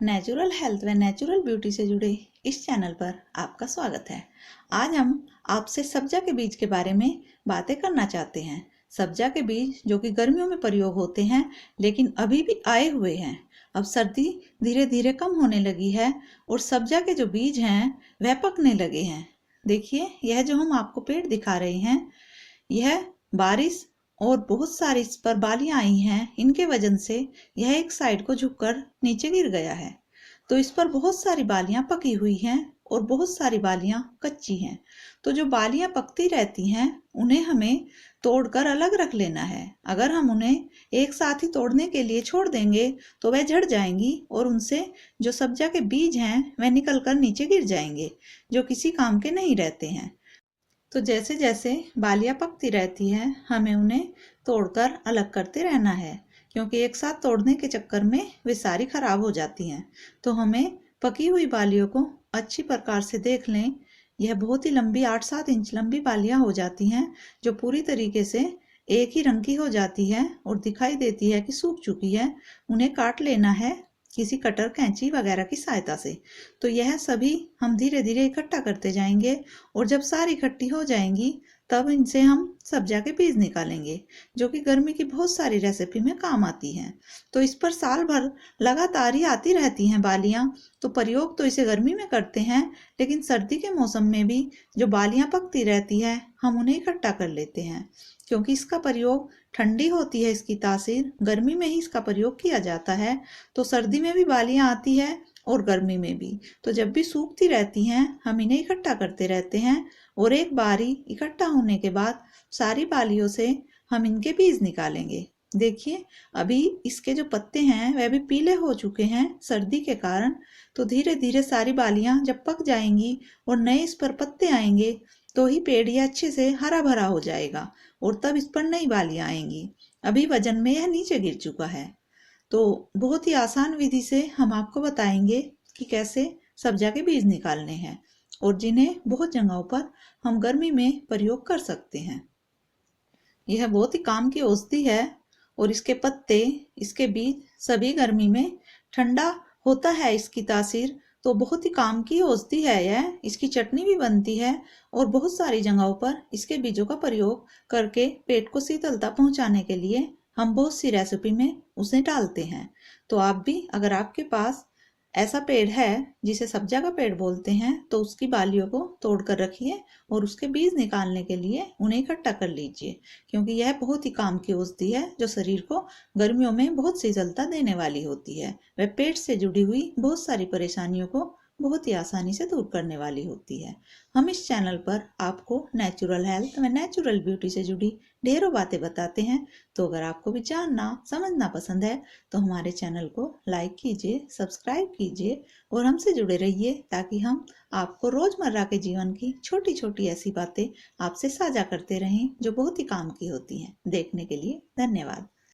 Natural health व natural beauty से जुड़े इस चैनल पर आपका स्वागत है। आज हम आपसे सब्जा के बीज के बारे में बातें करना चाहते हैं। सब्जा के बीज जो कि गर्मियों में प्रयोग होते हैं लेकिन अभी भी आए हुए हैं। अब सर्दी धीरे धीरे कम होने लगी है और सब्जा के जो बीज हैं वह पकने लगे हैं। देखिए, यह जो हम आपको पेड़ दिखा रहे हैं, यह बारिश और बहुत सारी इस पर बालियां आई हैं। इनके वजन से यह एक साइड को झुककर नीचे गिर गया है। तो इस पर बहुत सारी बालियां पकी हुई हैं और बहुत सारी बालियां कच्ची हैं। तो जो बालियां पकती रहती हैं उन्हें हमें तोड़कर अलग रख लेना है। अगर हम उन्हें एक साथ ही तोड़ने के लिए छोड़ देंगे तो वह झड़ जाएंगी और उनसे जो सब्जा के बीज हैं वह निकलकर नीचे गिर जाएंगे, जो किसी काम के नहीं रहते हैं। तो जैसे जैसे बालियां पकती रहती है हमें उन्हें तोड़कर अलग करते रहना है, क्योंकि एक साथ तोड़ने के चक्कर में वे सारी खराब हो जाती हैं। तो हमें पकी हुई बालियों को अच्छी प्रकार से देख लें। यह बहुत ही लंबी 8-7 इंच लंबी बालियां हो जाती हैं जो पूरी तरीके से एक ही रंग की हो जाती है और दिखाई देती है कि सूख चुकी है। उन्हें काट लेना है किसी कटर कैंची वगैरह की सहायता से। तो यह सभी हम धीरे धीरे इकट्ठा करते जाएंगे और जब सारी इकट्ठी हो जाएंगी तब इनसे हम सब्जा के बीज निकालेंगे, जो कि गर्मी की बहुत सारी रेसिपी में काम आती हैं। तो इस पर साल भर लगातार ही आती रहती हैं बालियां। तो प्रयोग तो इसे गर्मी में करते हैं, लेकिन सर्दी के मौसम में भी जो बालियां पकती रहती है हम उन्हें इकट्ठा कर लेते हैं, क्योंकि इसका प्रयोग ठंडी होती है, इसकी तासीर गर्मी में ही इसका प्रयोग किया जाता है। तो सर्दी में भी बालियां आती है और गर्मी में भी। तो जब भी सूखती रहती हैं हम इन्हें इकट्ठा करते रहते हैं और एक बार ही इकट्ठा होने के बाद सारी बालियों से हम इनके बीज निकालेंगे। देखिए, अभी इसके जो पत्ते हैं वह भी पीले हो चुके हैं सर्दी के कारण। तो धीरे धीरे सारी बालियां जब पक जाएंगी और नए इस पर पत्ते आएंगे तो ही पेड़ ये अच्छे से हरा भरा हो जाएगा और तब इस पर नई बालियां आएंगी। अभी वजन में यह नीचे गिर चुका है। तो बहुत ही आसान विधि से हम आपको बताएंगे कि कैसे सब्जा के बीज निकालने हैं और जिन्हें बहुत जगहों पर हम गर्मी में प्रयोग कर सकते हैं। यह बहुत ही काम की औषधि है और इसके पत्ते, इसके बीज सभी गर्मी में ठंडा होता है इसकी तासीर। तो बहुत ही काम की औषधि है यह। इसकी चटनी भी बनती है और बहुत सारी जगहों पर इसके बीजों का प्रयोग करके पेट को शीतलता पहुंचाने के लिए हम बहुत सी रेसिपी में उसे डालते हैं। तो आप भी, अगर आपके पास ऐसा पेड़ है जिसे सब्जा का पेड़ बोलते हैं, तो उसकी बालियों को तोड़ कर रखिए और उसके बीज निकालने के लिए उन्हें इकट्ठा कर लीजिए, क्योंकि यह बहुत ही काम की औषधि है जो शरीर को गर्मियों में बहुत शीतलता देने वाली होती है। वह पेट से जुड़ी हुई बहुत सारी परेशानियों को बहुत ही आसानी से दूर करने वाली होती है। हम इस चैनल पर आपको नेचुरल हेल्थ व नेचुरल ब्यूटी से जुड़ी ढेरों बातें बताते हैं। तो अगर आपको भी जानना समझना पसंद है तो हमारे चैनल को लाइक कीजिए, सब्सक्राइब कीजिए और हमसे जुड़े रहिए, ताकि हम आपको रोजमर्रा के जीवन की छोटी छोटी ऐसी बातें आपसे साझा करते रहें जो बहुत ही काम की होती हैं। देखने के लिए धन्यवाद।